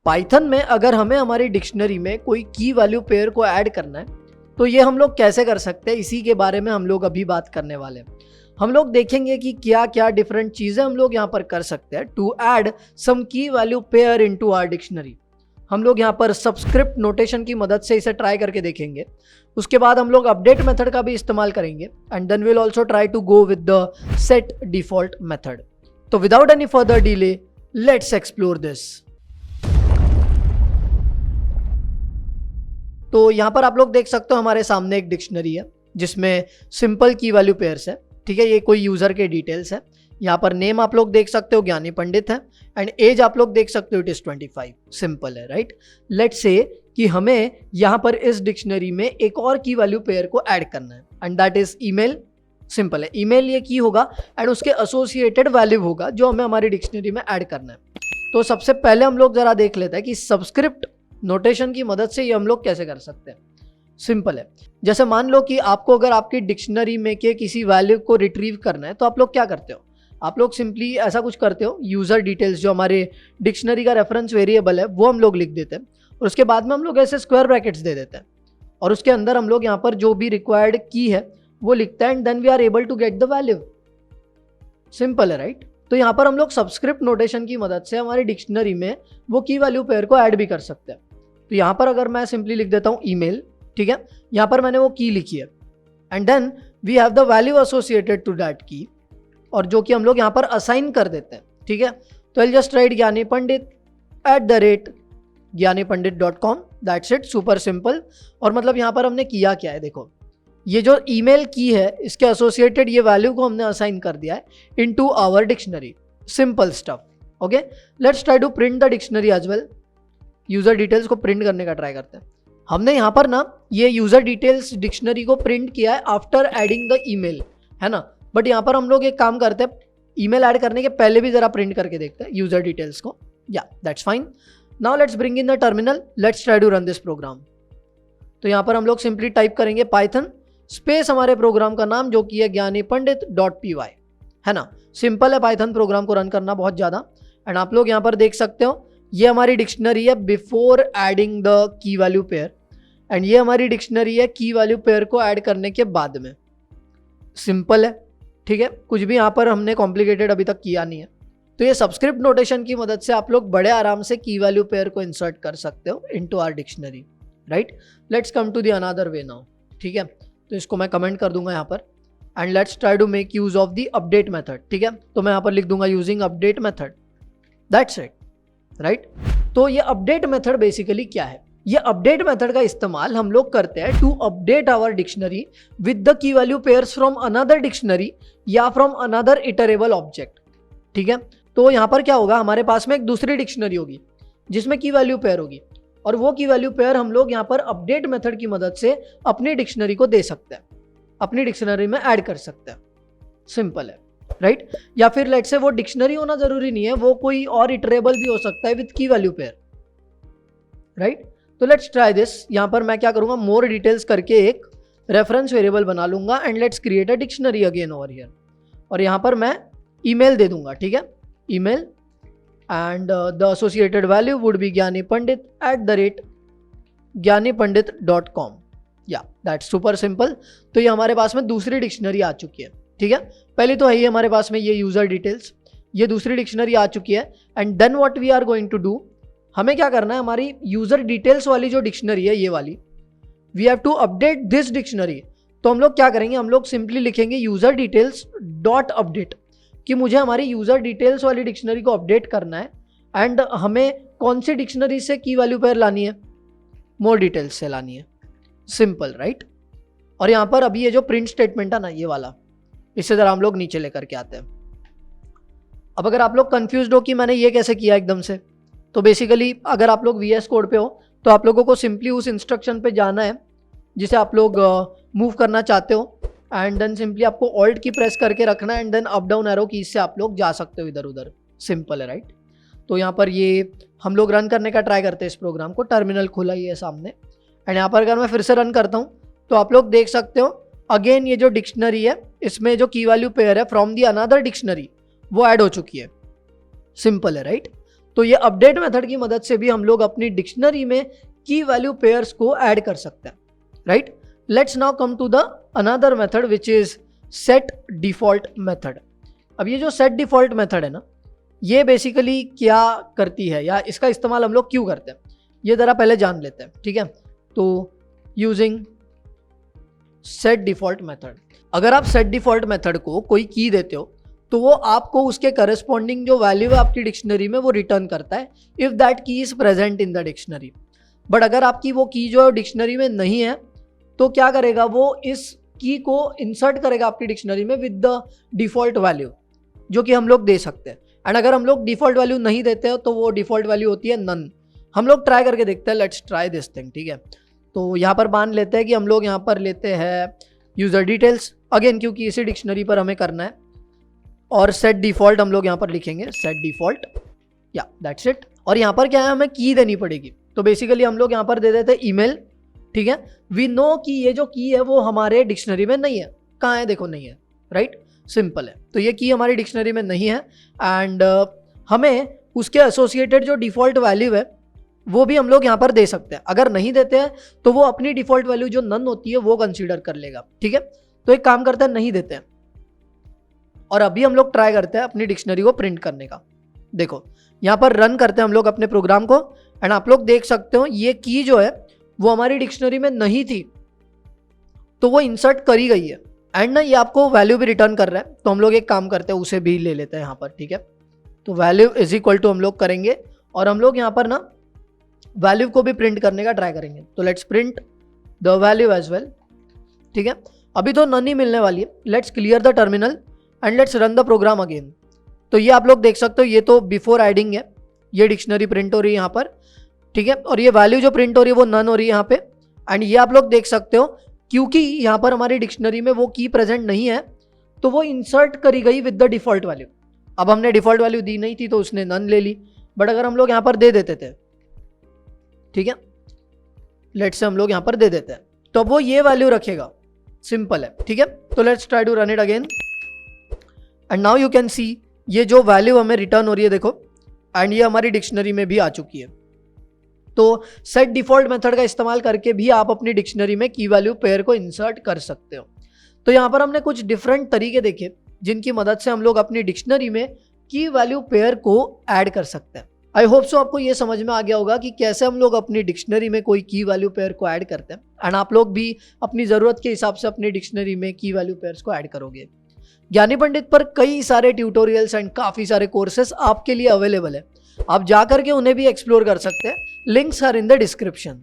Python में अगर हमें हमारी डिक्शनरी में कोई की वैल्यू पेयर को ऐड करना है तो ये हम लोग कैसे कर सकते हैं, इसी के बारे में हम लोग अभी बात करने वाले हैं। हम लोग देखेंगे कि क्या क्या डिफरेंट चीज़ें हम लोग यहाँ पर कर सकते हैं to add some key value pair into our dictionary. हम लोग यहाँ पर सबस्क्रिप्ट नोटेशन की मदद से इसे ट्राई करके देखेंगे। उसके बाद हम लोग अपडेट मेथड का भी इस्तेमाल करेंगे and then will also try to go with the set default method. तो without any further delay let's explore this. तो यहाँ पर आप लोग देख सकते हो हमारे सामने एक डिक्शनरी है जिसमें सिंपल की वैल्यू पेयर्स है। ठीक है, ये कोई यूजर के डिटेल्स है। यहाँ पर नेम आप लोग देख सकते हो ज्ञानी पंडित है एंड एज आप लोग देख सकते हो इट इज 25। सिंपल है, राइट। लेट्स से कि हमें यहाँ पर इस डिक्शनरी में एक और की वैल्यू पेयर को ऐड करना है and that is email. Simple है, ईमेल ये की होगा एंड उसके एसोसिएटेड वैल्यू होगा जो हमें हमारी डिक्शनरी में ऐड करना है। तो सबसे पहले हम लोग जरा देख लेते हैं कि सबस्क्रिप्ट नोटेशन की मदद से ये हम लोग कैसे कर सकते हैं। सिंपल है, जैसे मान लो कि आपको अगर आपकी डिक्शनरी में के किसी वैल्यू को रिट्रीव करना है तो आप लोग क्या करते हो, आप लोग सिंपली ऐसा कुछ करते हो, यूजर डिटेल्स जो हमारे डिक्शनरी का रेफरेंस वेरिएबल है वो हम लोग लिख देते हैं और उसके बाद में हम लोग ऐसे स्क्वायर ब्रैकेट्स दे देते हैं और उसके अंदर हम लोग यहाँ पर जो भी रिक्वायर्ड की है वो लिखते हैं and then we are able to get the value. Simple है, राइट। तो यहाँ पर हम लोग सबस्क्रिप्ट नोटेशन की मदद से हमारी डिक्शनरी में वो की वैल्यू पेयर को ऐड भी कर सकते हैं। तो यहाँ पर अगर मैं सिंपली लिख देता हूँ ईमेल, ठीक है, यहाँ पर मैंने वो की लिखी है and then we have the value associated to that key और जो कि हम लोग यहाँ पर असाइन कर देते हैं। ठीक है, तो आई जस्ट राइट ज्ञानी पंडित @ज्ञानीपंडित.com, दैट्स इट, सुपर सिंपल। और मतलब यहाँ पर हमने किया क्या है, देखो ये जो ईमेल की है इसके एसोसिएटेड ये वैल्यू को हमने असाइन कर दिया है into our dictionary. Simple stuff. Okay, let's try to print the dictionary as well. User details को प्रिंट करने का ट्राई करते हैं। हमने यहाँ पर ना ये यूजर डिटेल्स डिक्शनरी को प्रिंट किया है आफ्टर एडिंग द ईमेल, है ना। बट यहाँ पर हम लोग एक काम करते हैं, ईमेल ऐड करने के पहले भी जरा प्रिंट करके देखते हैं यूजर डिटेल्स को। या that's fine. Now let's bring in the terminal, let's try to run this program. तो यहाँ पर हम लोग सिंपली टाइप करेंगे पाइथन स्पेस हमारे प्रोग्राम का नाम जो कि है ज्ञानीपंडित.py, है ना। सिंपल है पाइथन प्रोग्राम को रन करना बहुत ज़्यादा। एंड आप लोग यहाँ पर देख सकते हो ये हमारी डिक्शनरी है before adding the key value pair and ये हमारी डिक्शनरी है की वैल्यू पेयर को ऐड करने के बाद में। सिंपल है, ठीक है, कुछ भी यहाँ पर हमने कॉम्प्लिकेटेड अभी तक किया नहीं है। तो ये सबस्क्रिप्ट नोटेशन की मदद से आप लोग बड़े आराम से की वैल्यू पेयर को इंसर्ट कर सकते हो into our dictionary, right. Let's come to the another way now. ठीक है, तो इसको मैं कमेंट कर दूंगा यहाँ पर and let's try to make use of the update method. ठीक है, तो मैं यहाँ पर लिख दूंगा using update method, that's it, right. तो ये अपडेट मेथड बेसिकली क्या है, ये अपडेट मेथड का इस्तेमाल हम लोग करते हैं to update our dictionary with the key value pairs from another dictionary या फ्रॉम अनदर इटरेबल ऑब्जेक्ट। ठीक है, तो यहाँ पर क्या होगा, हमारे पास में एक दूसरी डिक्शनरी होगी जिसमें की वैल्यू पेयर होगी और वो की वैल्यू पेयर हम लोग यहाँ पर अपडेट मेथड की मदद से अपनी डिक्शनरी को दे सकते हैं, अपनी डिक्शनरी में ऐड कर सकते हैं। सिंपल है, राइट। या फिर लेट्स से वो डिक्शनरी होना जरूरी नहीं है, वो कोई और इटरेबल भी हो सकता है विद की वैल्यू पेयर, राइट। तो लेट्स ट्राई दिस। यहाँ पर मैं क्या करूँगा, मोर डिटेल्स करके एक रेफरेंस वेरिएबल बना लूंगा and let's create a dictionary again over here और यहाँ पर मैं ईमेल दे दूंगा। ठीक है, email and the associated value would be ज्ञानीपंडित@ज्ञानीपंडित.com। या दैट्स सुपर सिंपल। तो ये हमारे पास में दूसरी डिक्शनरी आ चुकी है। ठीक है, पहले तो है ही हमारे पास में ये यूजर डिटेल्स, ये दूसरी डिक्शनरी आ चुकी है and then what we are going to do, हमें क्या करना है, हमारी यूजर डिटेल्स वाली जो डिक्शनरी है ये वाली, we have to update this dictionary. तो हम लोग क्या करेंगे, हम लोग सिंपली लिखेंगे यूजर डिटेल्स डॉट अपडेट कि मुझे हमारी यूजर डिटेल्स वाली डिक्शनरी को अपडेट करना है एंड हमें कौन सी डिक्शनरी से की वैल्यू पेयर लानी है, मोर डिटेल्स से लानी है। Simple, right. और यहाँ पर अभी ये जो प्रिंट स्टेटमेंट है ना ये वाला, इससे जरा हम लोग नीचे लेकर के आते हैं। अब अगर आप लोग कंफ्यूज्ड हो कि मैंने ये कैसे किया एकदम से, तो बेसिकली अगर आप लोग VS कोड पे हो तो आप लोगों को सिंपली उस इंस्ट्रक्शन पे जाना है जिसे आप लोग मूव करना चाहते हो एंड देन सिंपली आपको ऑल्ट की प्रेस करके रखना है and then up down arrow key से आप लोग जा सकते हो इधर उधर। सिंपल है, राइट। तो यहाँ पर ये हम लोग रन करने का ट्राई करते हैं इस प्रोग्राम को। टर्मिनल खुला ही है सामने एंड यहाँ पर अगर मैं फिर से रन करता हूँ तो आप लोग देख सकते हो अगेन ये जो डिक्शनरी है इसमें जो की वैल्यू पेयर है फ्रॉम दी अनदर डिक्शनरी वो ऐड हो चुकी है। सिंपल है, राइट। तो ये अपडेट मेथड की मदद से भी हम लोग अपनी डिक्शनरी में की वैल्यू पेयर्स को ऐड कर सकते हैं, right. Let's now come to the another method which is set default method. अब ये जो सेट डिफॉल्ट मेथड है ना, ये बेसिकली क्या करती है या इसका इस्तेमाल हम लोग क्यों करते हैं, ये ज़रा पहले जान लेते हैं, ठीक है। तो यूजिंग सेट डिफॉल्ट मेथड, अगर आप सेट डिफॉल्ट मेथड को कोई की देते हो तो वो आपको उसके करस्पॉन्डिंग जो वैल्यू है आपकी डिक्शनरी में वो रिटर्न करता है इफ़ दैट की is present in the dictionary. But अगर आपकी वो की जो डिक्शनरी में नहीं है तो क्या करेगा, वो इस की को इंसर्ट करेगा आपकी डिक्शनरी में विद द डिफ़ॉल्ट वैल्यू जो कि हम लोग दे सकते हैं। एंड अगर हम लोग डिफ़ॉल्ट वैल्यू नहीं देते हो तो वो डिफ़ॉल्ट वैल्यू होती है नन। हम लोग ट्राई करके देखते हैं, लेट्स ट्राई दिस थिंग, ठीक है। तो यहाँ पर मान लेते हैं कि हम लोग यहाँ पर लेते हैं यूज़र डिटेल्स अगेन, क्योंकि इसी डिक्शनरी पर हमें करना है, और सेट डिफ़ॉल्ट हम लोग यहाँ पर लिखेंगे, सेट डिफ़ॉल्ट, या दैट्स इट। और यहाँ पर क्या है, हमें की देनी पड़ेगी। तो बेसिकली हम लोग यहाँ पर दे देते हैं ईमेल, ठीक है। वी नो कि ये जो की है वो हमारे डिक्शनरी में नहीं है, कहाँ है देखो, नहीं है, राइट, सिंपल है। तो ये की हमारी डिक्शनरी में नहीं है एंड हमें उसके एसोसिएटेड जो डिफ़ॉल्ट वैल्यू है वो भी हम लोग यहाँ पर दे सकते हैं। अगर नहीं देते हैं तो वो अपनी डिफ़ॉल्ट वैल्यू जो नन होती है वो कंसीडर कर लेगा, ठीक है। तो एक काम करते हैं, नहीं देते हैं, और अभी हम लोग ट्राई करते हैं अपनी डिक्शनरी को प्रिंट करने का। देखो यहाँ पर रन करते हैं हम लोग अपने प्रोग्राम को एंड आप लोग देख सकते हो ये की जो है वो हमारी डिक्शनरी में नहीं थी तो वो इंसर्ट करी गई है एंड ना ये आपको वैल्यू भी रिटर्न कर रहा है। तो हम लोग एक काम करते हैं, उसे भी ले लेते हैं यहाँ पर, ठीक है। तो वैल्यू इज इक्वल टू हम लोग करेंगे और हम लोग यहाँ पर ना वैल्यू को भी प्रिंट करने का ट्राई करेंगे। तो let's print the value as well, ठीक है। अभी तो नन ही मिलने वाली है। Let's clear the terminal and let's run the program again. तो ये आप लोग देख सकते हो, ये तो बिफोर एडिंग है, ये डिक्शनरी प्रिंट हो रही है यहाँ पर, ठीक है। और ये वैल्यू जो प्रिंट हो रही है वो नन हो रही है यहाँ पे। एंड ये आप लोग देख सकते हो क्योंकि यहाँ पर हमारी डिक्शनरी में वो की प्रेजेंट नहीं है तो वो इंसर्ट करी गई विद द डिफॉल्ट वैल्यू। अब हमने डिफॉल्ट वैल्यू दी नहीं थी तो उसने नन ले ली, बट अगर हम लोग यहाँ पर दे देते थे, ठीक है, लेट्स से हम लोग यहाँ पर दे देते हैं तो वो ये वैल्यू रखेगा, सिंपल है, ठीक है। तो let's try to run it again and now you can see ये जो वैल्यू हमें रिटर्न हो रही है देखो, एंड ये हमारी डिक्शनरी में भी आ चुकी है। तो सेट डिफॉल्ट मेथड का इस्तेमाल करके भी आप अपनी डिक्शनरी में की वैल्यू पेयर को इंसर्ट कर सकते हो। तो यहाँ पर हमने कुछ डिफरेंट तरीके देखे जिनकी मदद से हम लोग अपनी डिक्शनरी में की वैल्यू पेयर को ऐड कर सकते हैं। आई होप सो आपको ये समझ में आ गया होगा कि कैसे हम लोग अपनी डिक्शनरी में कोई की वैल्यू पेयर को ऐड करते हैं एंड आप लोग भी अपनी ज़रूरत के हिसाब से अपनी डिक्शनरी में की वैल्यू पेयर्स को ऐड करोगे। ज्ञानी पंडित पर कई सारे ट्यूटोरियल्स एंड काफ़ी सारे कोर्सेस आपके लिए अवेलेबल है, आप जा करके उन्हें भी एक्सप्लोर कर सकते हैं। Links are in the description.